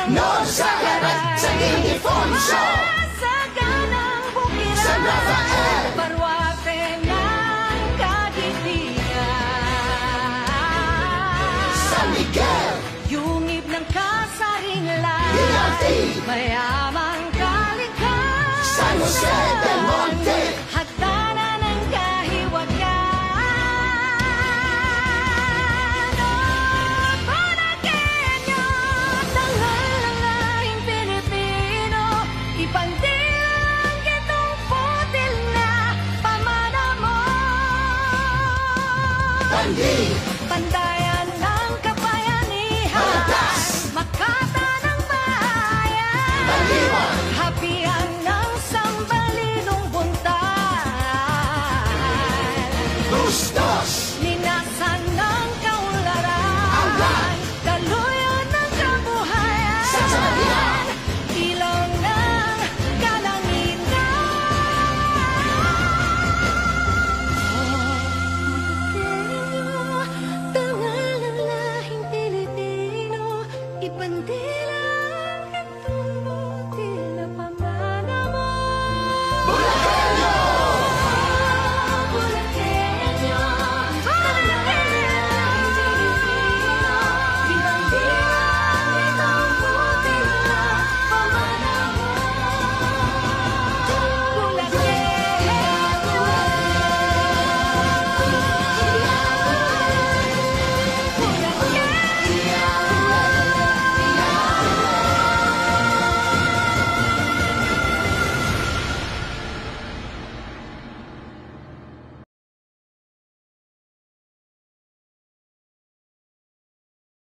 Norsagarat sa Ildefonso, Saganang Bukirang, San Rafael, Parwate ng Kagitiran, San Miguel, Yungib ng Kasarinlan, Ilati, Mayamang Kalikhan, San Jose del Monte, Hagdanan ng Kahiwagan. Panakenyo, tangalang Pilipino, ipandilang itong putil na pamana mo. Bandi, Pandayan ng kabayanihan, Malatas, Makata ng bayan, Baliwan, Hapian ng sambalinong buntal, Bustos, Linasan ng kaunlaran, Anglan, Daluyan ng kabuhayan, San Sebastian, Ilaw ng kalangitan. Tangalang lahing Pilipino, ipante